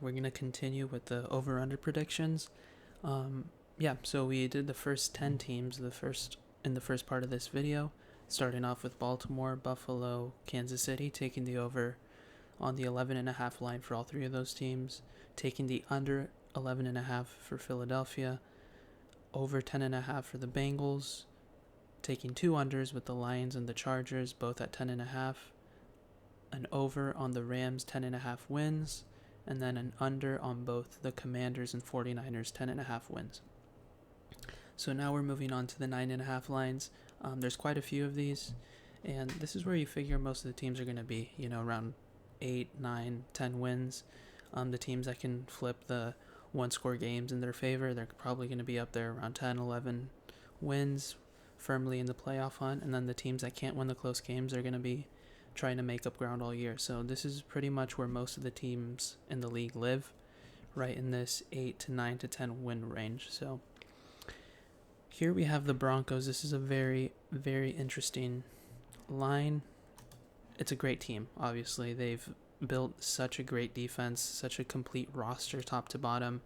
we're going to continue with the over-under predictions. So we did the first 10 teams in the first part of this video, starting off with Baltimore, Buffalo, Kansas City, taking the over on the 11.5 line for all three of those teams, taking the under 11.5 for Philadelphia, over 10.5 for the Bengals, taking two unders with the Lions and the Chargers, both at 10.5, an over on the Rams 10.5 wins, and then an under on both the Commanders and 49ers 10.5 wins. So now we're moving on to the 9.5 lines. There's quite a few of these, and this is where you figure most of the teams are going to be, around 8, 9, 10 wins. The teams that can flip the one-score games in their favor, they're probably going to be up there around 10, 11 wins, firmly in the playoff hunt. And then the teams that can't win the close games are going to be trying to make up ground all year. So this is pretty much where most of the teams in the league live, right in this 8 to 9 to 10 win range. So here we have the Broncos. This is a very, very interesting line. It's a great team, obviously. They've built such a great defense, such a complete roster top to bottom.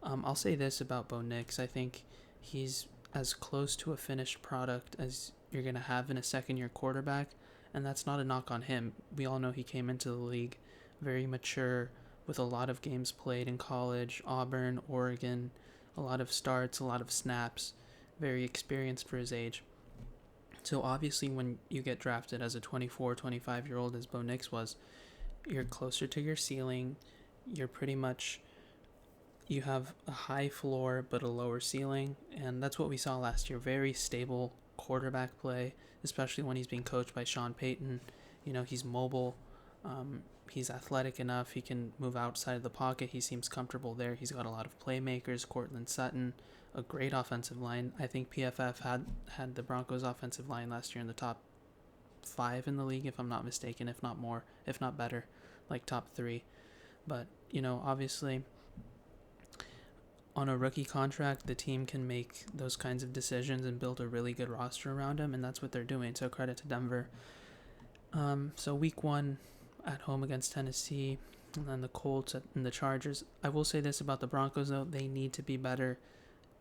I'll say this about Bo Nix. I think he's as close to a finished product as you're going to have in a second-year quarterback, and that's not a knock on him. We all know he came into the league very mature, with a lot of games played in college, Auburn, Oregon, a lot of starts, a lot of snaps, very experienced for his age. So obviously when you get drafted as a 24, 25-year-old as Bo Nix was, you're closer to your ceiling. You're pretty much, you have a high floor but a lower ceiling, and that's what we saw last year. Very stable quarterback play, especially when he's being coached by Sean Payton. He's mobile. He's athletic enough. He can move outside of the pocket. He seems comfortable there. He's got a lot of playmakers. Cortland Sutton, a great offensive line. I think PFF had the Broncos offensive line last year in the top 5 in the league, if I'm not mistaken, if not more, if not better, like top 3. But, obviously on a rookie contract, the team can make those kinds of decisions and build a really good roster around him, and that's what they're doing. So credit to Denver. So week 1 at home against Tennessee, and then the Colts and the Chargers. I will say this about the Broncos, though. They need to be better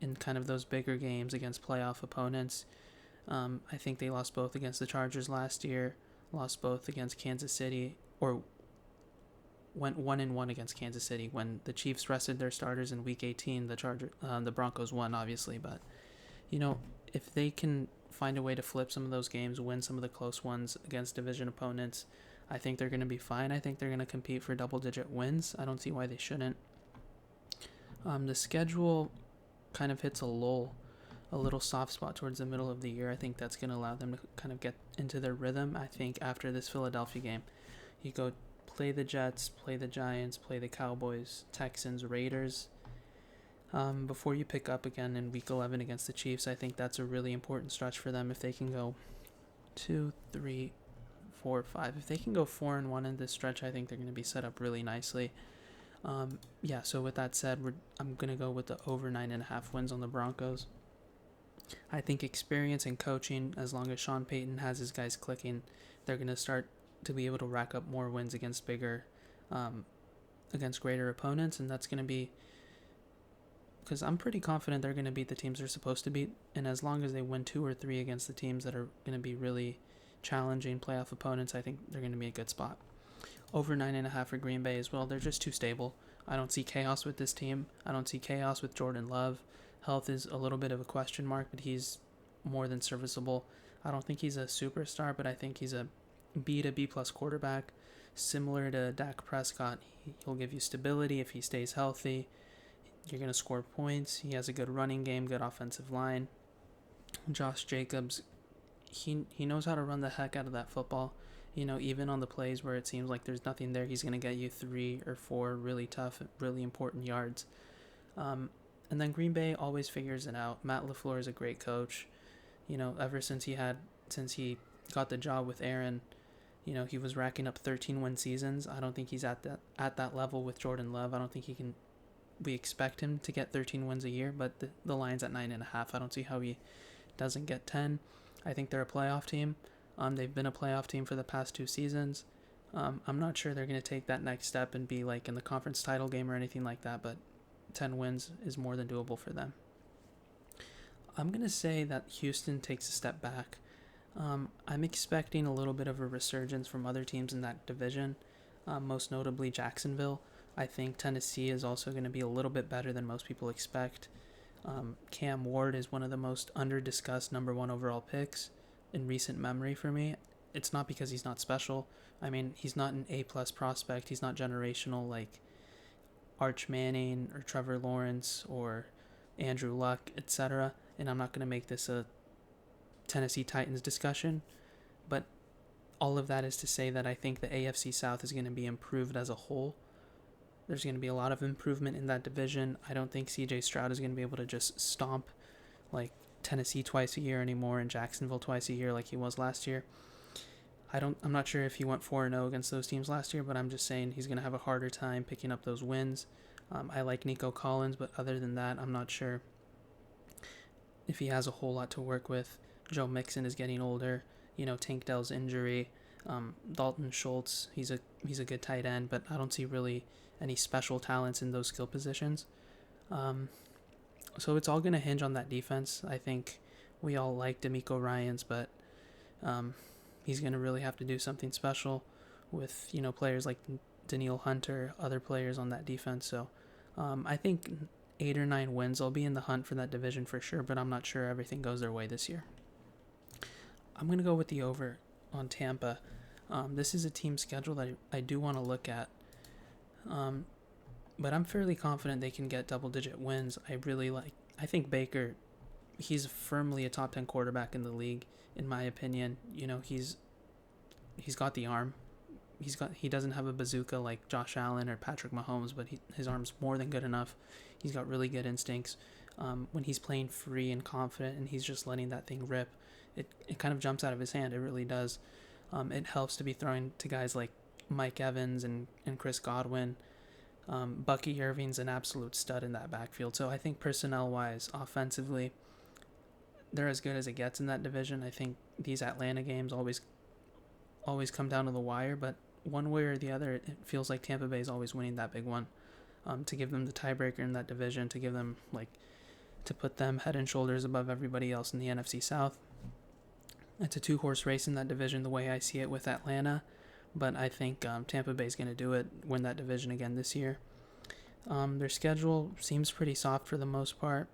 in kind of those bigger games against playoff opponents. I think they lost both against the Chargers last year, lost both against Kansas City, or went 1-1 against Kansas City. When the Chiefs rested their starters in Week 18, the Broncos won, obviously. But, if they can find a way to flip some of those games, win some of the close ones against division opponents, I think they're going to be fine. I think they're going to compete for double-digit wins. I don't see why they shouldn't. The schedule kind of hits a lull, a little soft spot towards the middle of the year. I think that's going to allow them to kind of get into their rhythm. I think after this Philadelphia game, you go play the Jets, play the Giants, play the Cowboys, Texans, Raiders, before you pick up again in Week 11 against the Chiefs. I think that's a really important stretch for them. If they can go 2, 3, 4, 5, if they can go 4-1 in this stretch, I think they're going to be set up really nicely. So with that said, I'm going to go with the over 9.5 wins on the Broncos. I think experience and coaching, as long as Sean Payton has his guys clicking, they're going to start to be able to rack up more wins against against greater opponents, and that's going to be, because I'm pretty confident they're going to beat the teams they're supposed to beat, and as long as they win 2 or 3 against the teams that are going to be really challenging playoff opponents, I think they're going to be a good spot. Over 9.5 for Green Bay as well. They're just too stable. I don't see chaos with this team. I don't see chaos with Jordan Love. Health is a little bit of a question mark, but he's more than serviceable. I don't think he's a superstar, but I think he's a B to B plus quarterback, similar to Dak Prescott. He'll give you stability if he stays healthy. You're going to score points. He has a good running game, good offensive line. Josh Jacobs, he knows how to run the heck out of that football. Even on the plays where it seems like there's nothing there, he's going to get you 3 or 4 really tough, really important yards. And then Green Bay always figures it out. Matt LaFleur is a great coach. Ever since he got the job with Aaron, he was racking up 13-win seasons. I don't think he's at that level with Jordan Love. I don't think we expect him to get 13 wins a year, but the line's at 9.5. I don't see how he doesn't get 10. I think they're a playoff team. They've been a playoff team for the past 2 seasons. I'm not sure they're going to take that next step and be like in the conference title game or anything like that, but 10 wins is more than doable for them. I'm going to say that Houston takes a step back. I'm expecting a little bit of a resurgence from other teams in that division, most notably Jacksonville. I think Tennessee is also going to be a little bit better than most people expect. Cam Ward is one of the most under-discussed number one overall picks in recent memory for me. It's not because he's not special. I mean, he's not an A-plus prospect. He's not generational like Arch Manning or Trevor Lawrence or Andrew Luck, etc. And I'm not going to make this a Tennessee Titans discussion, but all of that is to say that I think the AFC South is going to be improved as a whole. There's going to be a lot of improvement in that division. I don't think CJ Stroud is going to be able to just stomp like Tennessee twice a year anymore and Jacksonville twice a year like he was last year. I'm not sure if he went 4-0 against those teams last year, but I'm just saying he's going to have a harder time picking up those wins. I like Nico Collins, but other than that, I'm not sure if he has a whole lot to work with. Joe Mixon is getting older. Tank Dell's injury. Dalton Schultz, he's a good tight end, but I don't see really any special talents in those skill positions. So it's all going to hinge on that defense. I think we all like DeMeco Ryans, but he's going to really have to do something special with, players like Danielle Hunter, other players on that defense. So I think 8 or 9 wins. They'll be in the hunt for that division for sure, but I'm not sure everything goes their way this year. I'm going to go with the over on Tampa. This is a team schedule that I do want to look at. But I'm fairly confident they can get double-digit wins. I think Baker, he's firmly a top 10 quarterback in the league, in my opinion. He's got the arm. He doesn't have a bazooka like Josh Allen or Patrick Mahomes, but his arm's more than good enough. He's got really good instincts. When he's playing free and confident and he's just letting that thing rip, it kind of jumps out of his hand. It really does. It helps to be throwing to guys like Mike Evans and Chris Godwin. Bucky Irving's an absolute stud in that backfield. So I think personnel-wise, offensively, they're as good as it gets in that division. I think these Atlanta games always come down to the wire, but one way or the other, it feels like Tampa Bay is always winning that big one. To give them the tiebreaker in that division, to give them to put them head and shoulders above everybody else in the NFC South. It's a 2-horse race in that division the way I see it with Atlanta, but I think Tampa Bay is going to do it, win that division again this year. Their schedule seems pretty soft for the most part.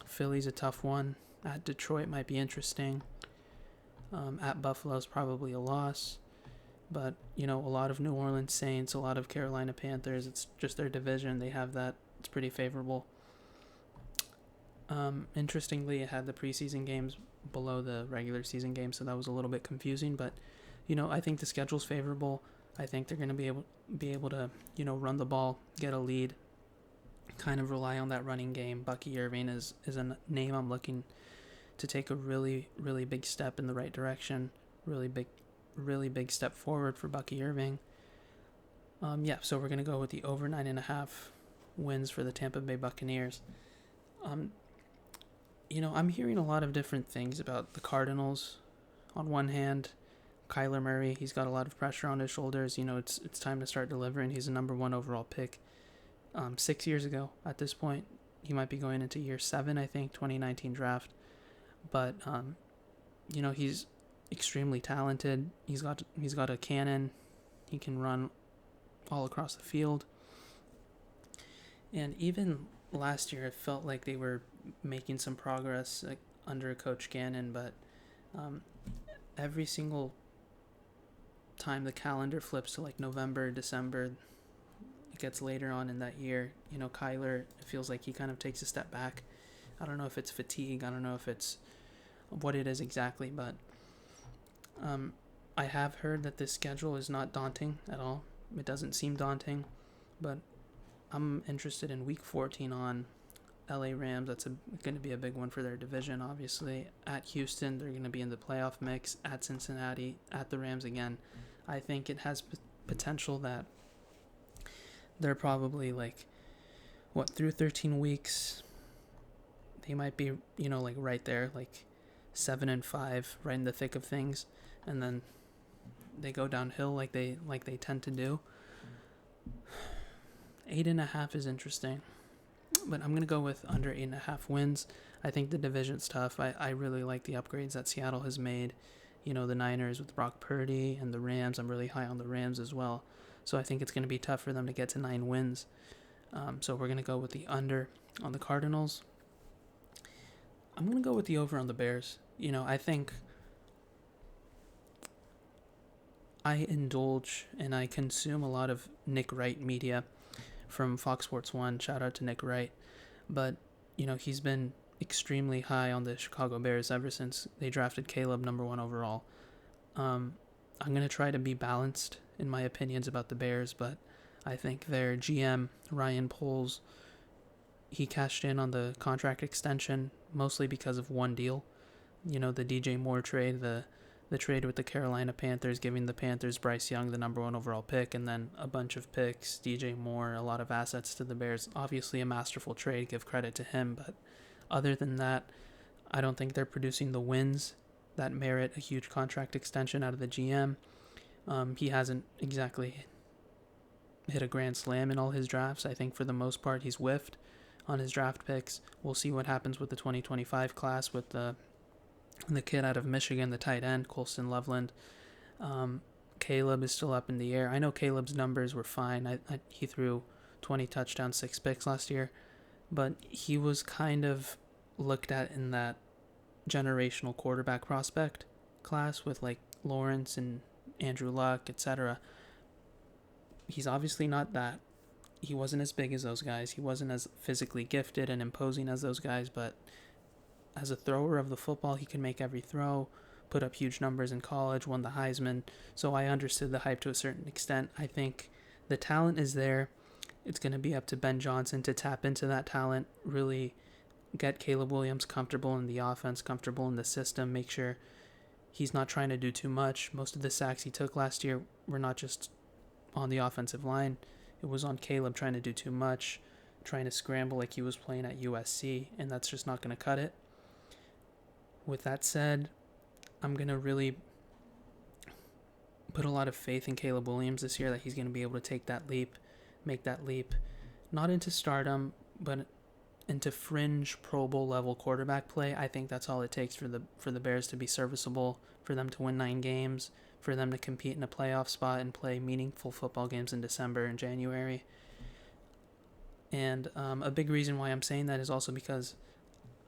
Philly's a tough one. At Detroit might be interesting. At Buffalo's probably a loss. But, a lot of New Orleans Saints, a lot of Carolina Panthers. It's just their division. They have that. It's pretty favorable. Interestingly, it had the preseason games below the regular season games, so that was a little bit confusing. But, I think the schedule's favorable. I think they're going to be able to, run the ball, get a lead, kind of rely on that running game. Bucky Irving is a name I'm looking to take a really, really big step in the right direction. Really big step forward for Bucky Irving. So we're going to go with the over 9.5 wins for the Tampa Bay Buccaneers. I'm hearing a lot of different things about the Cardinals. On one hand, Kyler Murray, he's got a lot of pressure on his shoulders. It's time to start delivering. He's a number 1 overall pick 6 years ago at this point. He might be going into year 7, I think, 2019 draft. But, he's extremely talented. He's got a cannon. He can run all across the field. And even last year, it felt like they were making some progress under Coach Gannon, but every single time the calendar flips to November, December, it gets later on in that year, Kyler, it feels like he kind of takes a step back. I don't know if it's fatigue. I don't know if it's what it is exactly, but I have heard that this schedule is not daunting at all. It doesn't seem daunting, but I'm interested in Week 14 on LA Rams. That's going to be a big one for their division, obviously. At Houston, they're going to be in the playoff mix. At Cincinnati, at the Rams again. I think it has potential that they're probably through 13 weeks, they might be, right there, 7-5, right in the thick of things. And then they go downhill like they tend to do. 8.5 is interesting, but I'm gonna go with under 8.5 wins. I think the division's tough. I really like the upgrades that Seattle has made. You know, the Niners with Brock Purdy and the Rams. I'm really high on the Rams as well. So I think it's going to be tough for them to get to 9 wins. So we're going to go with the under on the Cardinals. I'm going to go with the over on the Bears. You know, I think I indulge and I consume a lot of Nick Wright media from Fox Sports 1. Shout out to Nick Wright. But, you know, he's been extremely high on the Chicago Bears ever since they drafted Caleb number 1 overall. I'm going to try to be balanced in my opinions about the Bears, but I think their GM, Ryan Poles, he cashed in on the contract extension mostly because of one deal. You know, the DJ Moore trade, the trade with the Carolina Panthers, giving the Panthers Bryce Young the number 1 overall pick, and then a bunch of picks, DJ Moore, a lot of assets to the Bears. Obviously a masterful trade, give credit to him, but other than that, I don't think they're producing the wins that merit a huge contract extension out of the GM. He hasn't exactly hit a grand slam in all his drafts. I think for the most part he's whiffed on his draft picks. We'll see what happens with the 2025 class with the kid out of Michigan, the tight end, Colston Loveland. Caleb is still up in the air. I know Caleb's numbers were fine. He threw 20 touchdowns, 6 picks last year. But he was kind of looked at in that generational quarterback prospect class with like Lawrence and Andrew Luck, etc. He's obviously not that. He wasn't as big as those guys. He wasn't as physically gifted and imposing as those guys, but as a thrower of the football, he can make every throw, put up huge numbers in college, won the Heisman. So I understood the hype to a certain extent. I think the talent is there. It's going to be up to Ben Johnson to tap into that talent, really get Caleb Williams comfortable in the offense, comfortable in the system, make sure he's not trying to do too much. Most of the sacks he took last year were not just on the offensive line. It was on Caleb trying to do too much, trying to scramble like he was playing at USC, and that's just not going to cut it. With that said, I'm going to really put a lot of faith in Caleb Williams this year that he's going to be able to take that leap, make that leap, not into stardom, but into fringe Pro Bowl level quarterback play. I think that's all it takes for the Bears to be serviceable, for them to win 9 games, for them to compete in a playoff spot and play meaningful football games in December and January. And a big reason why I'm saying that is also because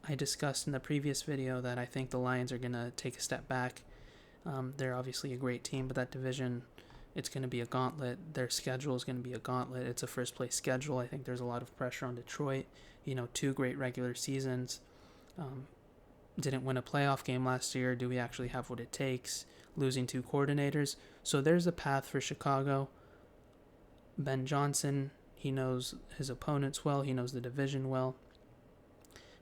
I discussed in the previous video that I think the Lions are going to take a step back. They're obviously a great team, but that division, it's going to be a gauntlet. Their schedule is going to be a gauntlet. It's a first-place schedule. I think there's a lot of pressure on Detroit. 2 great regular seasons. Didn't win a playoff game last year. Do we actually have what it takes? Losing 2 coordinators. So there's a path for Chicago. Ben Johnson, he knows his opponents well. He knows the division well.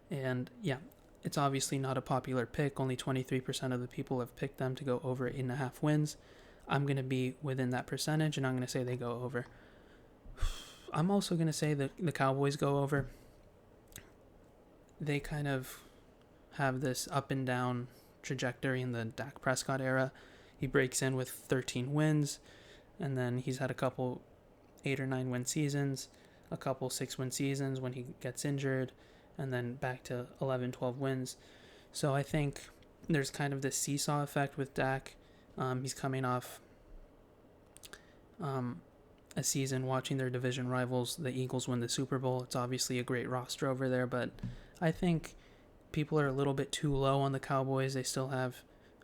And yeah, it's obviously not a popular pick. Only 23% of the people have picked them to go over 8.5 wins. I'm going to be within that percentage, and I'm going to say they go over. I'm also going to say that the Cowboys go over. They kind of have this up and down trajectory in the Dak Prescott era. He breaks in with 13 wins, and then he's had a couple 8 or 9 win seasons, a couple 6-win seasons when he gets injured, and then back to 11, 12 wins. So I think there's kind of this seesaw effect with Dak. He's coming off a season watching their division rivals, the Eagles, win the Super Bowl. It's obviously a great roster over there, but I think people are a little bit too low on the Cowboys. They still have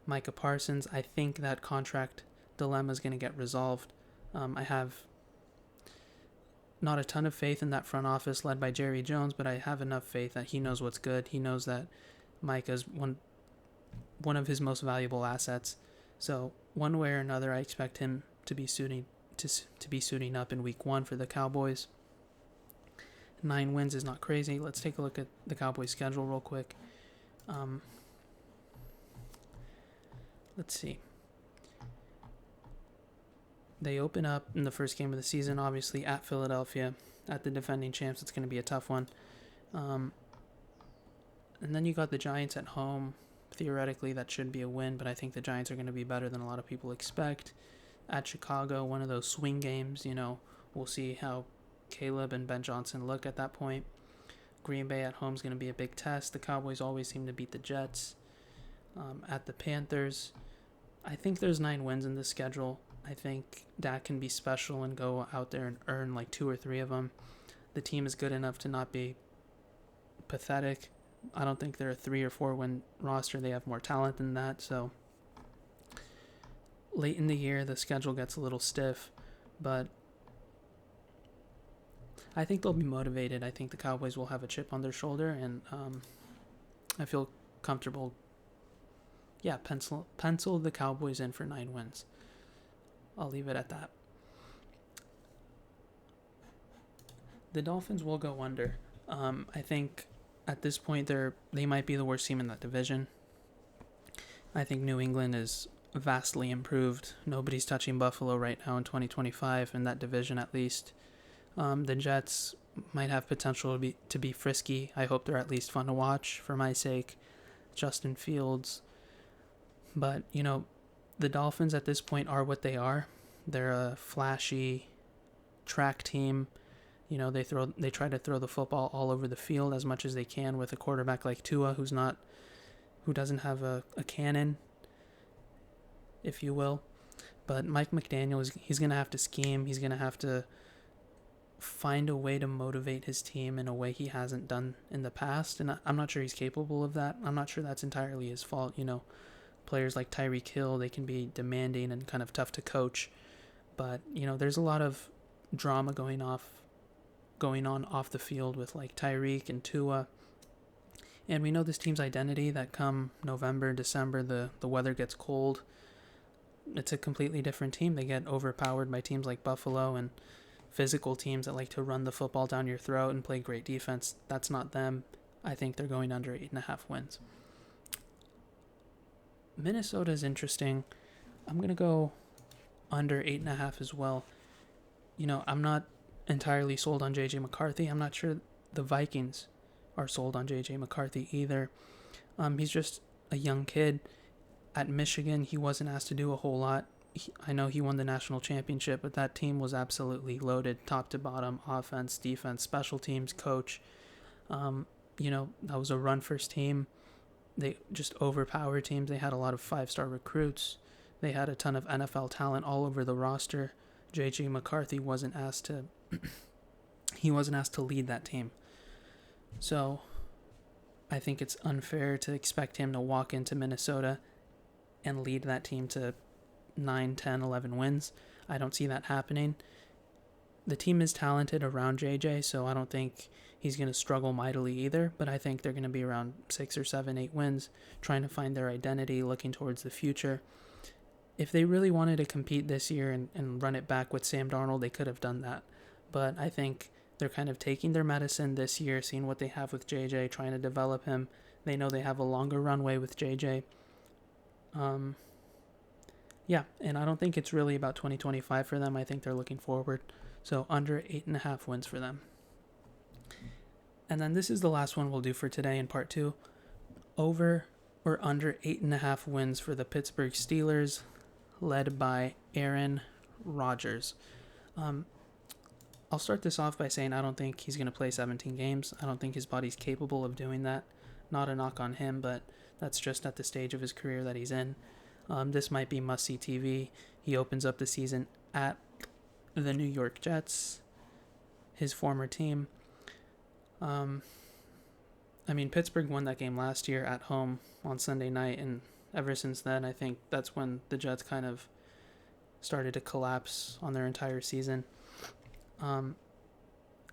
Micah Parsons. I think that contract dilemma is going to get resolved. I have not a ton of faith in that front office led by Jerry Jones, but I have enough faith that he knows what's good. He knows that Micah's one of his most valuable assets. So one way or another, I expect him to be suiting up in week 1 for the Cowboys. 9 wins is not crazy. Let's take a look at the Cowboys' schedule real quick. Let's see. They open up in the first game of the season, obviously, at Philadelphia, at the defending champs. It's going to be a tough one. And then you got the Giants at home, theoretically that should be a win, but I think the Giants are going to be better than a lot of people expect. At Chicago, one of those swing games, we'll see how Caleb and Ben Johnson look at that point. Green Bay at home is going to be a big test. The Cowboys always seem to beat the Jets. At the Panthers, I think there's 9 wins in the schedule. I think Dak can be special and go out there and earn like 2 or 3 of them. The team is good enough to not be pathetic. I don't think they're a 3 or 4 win roster. They have more talent than that. So late in the year, the schedule gets a little stiff, but I think they'll be motivated. I think the Cowboys will have a chip on their shoulder, and I feel comfortable. Yeah, pencil the Cowboys in for 9 wins. I'll leave it at that. The Dolphins will go under. I think at this point they might be the worst team in that division. I think New England is vastly improved. Nobody's touching Buffalo right now in 2025 in that division, at least. The Jets might have potential to be frisky. I hope they're at least fun to watch for my sake. Justin Fields. But, the Dolphins at this point are what they are. They're a flashy track team. They try to throw the football all over the field as much as they can with a quarterback like Tua who doesn't have a cannon, if you will. But Mike McDaniel, he's going to have to scheme. He's going to have to find a way to motivate his team in a way he hasn't done in the past. And I'm not sure he's capable of that. I'm not sure that's entirely his fault. Players like Tyreek Hill, they can be demanding and kind of tough to coach. But, there's a lot of drama going on off the field with like Tyreek and Tua. And we know this team's identity that come November, December, the weather gets cold. It's a completely different team. They get overpowered by teams like Buffalo and physical teams that like to run the football down your throat and play great defense. That's not them. I think they're going under 8.5 wins. Minnesota is interesting. I'm going to go under 8.5 as well. I'm not entirely sold on J.J. McCarthy. I'm not sure the Vikings are sold on J.J. McCarthy either. He's just a young kid. At Michigan, he wasn't asked to do a whole lot. I know he won the national championship, but that team was absolutely loaded, top to bottom, offense, defense, special teams, coach. That was a run-first team. They just overpowered teams. They had a lot of 5-star recruits. They had a ton of NFL talent all over the roster. J.J. McCarthy wasn't asked to lead that team. So I think it's unfair to expect him to walk into Minnesota and lead that team to 9, 10, 11 wins. I don't see that happening. The team is talented around JJ, so I don't think he's going to struggle mightily either, but I think they're going to be around 6 or 7, 8 wins, trying to find their identity, looking towards the future. If they really wanted to compete this year and run it back with Sam Darnold, they could have done that. But I think they're kind of taking their medicine this year, seeing what they have with JJ, trying to develop him. They know they have a longer runway with JJ. And I don't think it's really about 2025 for them. I think they're looking forward. So under 8.5 wins for them. And then this is the last one we'll do for today in part 2. Over or under 8.5 wins for the Pittsburgh Steelers, led by Aaron Rodgers. I'll start this off by saying I don't think he's going to play 17 games. I don't think his body's capable of doing that. Not a knock on him, but that's just at the stage of his career that he's in. This might be must-see TV. He opens up the season at the New York Jets, his former team. Pittsburgh won that game last year at home on Sunday night, and ever since then, I think that's when the Jets kind of started to collapse on their entire season.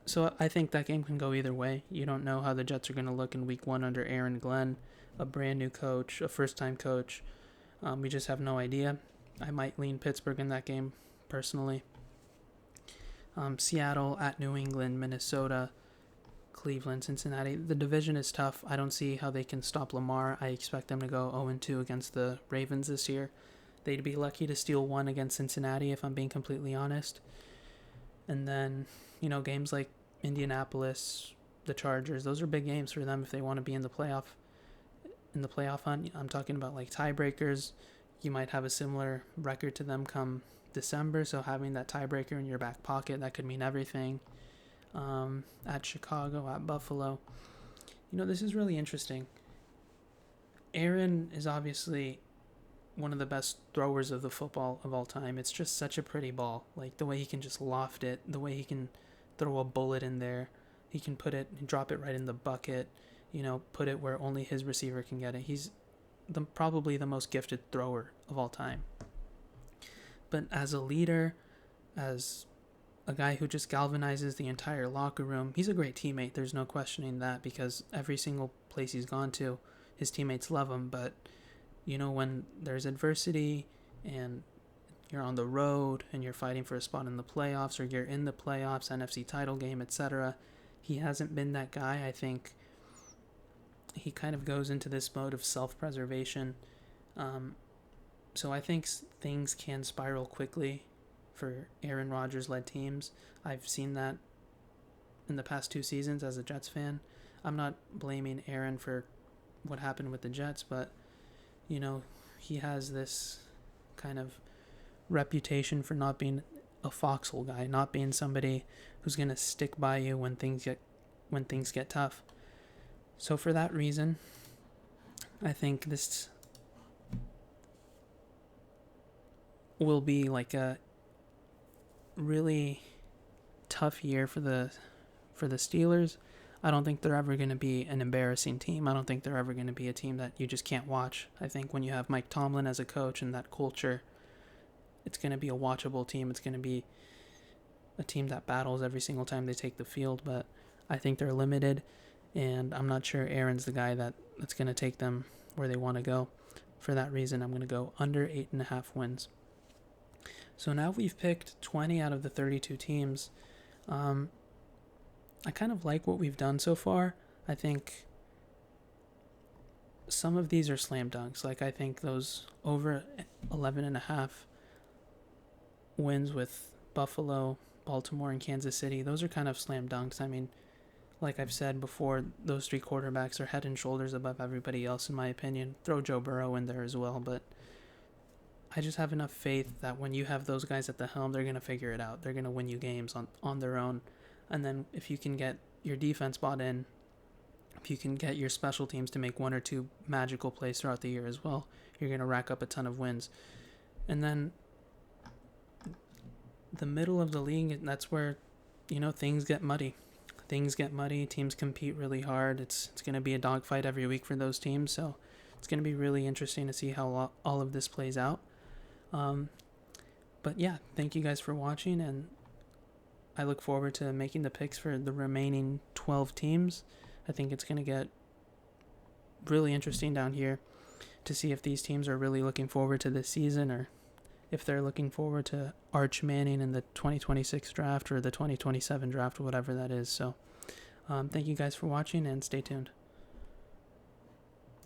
So I think that game can go either way. You don't know how the Jets are going to look in week 1 under Aaron Glenn, a brand new coach, a first-time coach. We just have no idea. I might lean Pittsburgh in that game, personally. Seattle at New England, Minnesota, Cleveland, Cincinnati. The division is tough. I don't see how they can stop Lamar. I expect them to go 0-2 against the Ravens this year. They'd be lucky to steal one against Cincinnati, if I'm being completely honest. And then, games like Indianapolis, the Chargers, those are big games for them if they want to be in the playoff. in the playoff hunt. I'm talking about like tiebreakers. You might have a similar record to them come December, so having that tiebreaker in your back pocket, that could mean everything. At Chicago, at Buffalo. This is really interesting. Aaron is obviously one of the best throwers of the football of all time. It's just such a pretty ball. Like the way he can just loft it, the way he can throw a bullet in there. He can drop it right in the bucket, put it where only his receiver can get it. He's probably the most gifted thrower of all time. But as a leader, as a guy who just galvanizes the entire locker room, he's a great teammate. There's no questioning that, because every single place he's gone to, his teammates love him. But, when there's adversity and you're on the road and you're fighting for a spot in the playoffs, or you're in the playoffs, NFC title game, etc., he hasn't been that guy. I think he kind of goes into this mode of self-preservation. So I think things can spiral quickly for Aaron Rodgers-led teams. I've seen that in the past 2 seasons as a Jets fan. I'm not blaming Aaron for what happened with the Jets, but, he has this kind of reputation for not being a foxhole guy, not being somebody who's going to stick by you when things get tough. So for that reason, I think this will be like a really tough year for the Steelers. I don't think they're ever going to be an embarrassing team. I don't think they're ever going to be a team that you just can't watch. I think when you have Mike Tomlin as a coach and that culture, it's going to be a watchable team. It's going to be a team that battles every single time they take the field, but I think they're limited, and I'm not sure Aaron's the guy that's going to take them where they want to go. For that reason, I'm going to go under 8.5 wins. So now we've picked 20 out of the 32 teams. I kind of like what we've done so far. I think some of these are slam dunks. Like, I think those over 11.5 wins with Buffalo, Baltimore, and Kansas City, those are kind of slam dunks. I mean, like I've said before, those 3 quarterbacks are head and shoulders above everybody else, in my opinion. Throw Joe Burrow in there as well, but I just have enough faith that when you have those guys at the helm, they're going to figure it out. They're going to win you games on their own. And then if you can get your defense bought in, if you can get your special teams to make 1 or 2 magical plays throughout the year as well, you're going to rack up a ton of wins. And then the middle of the league, that's where, things get muddy. Teams compete really hard. It's going to be a dogfight every week for those teams. So it's going to be really interesting to see how all of this plays out. But yeah, thank you guys for watching, and I look forward to making the picks for the remaining 12 teams. I think it's going to get really interesting down here to see if these teams are really looking forward to this season, or if they're looking forward to Arch Manning in the 2026 draft or the 2027 draft, whatever that is. So thank you guys for watching, and stay tuned.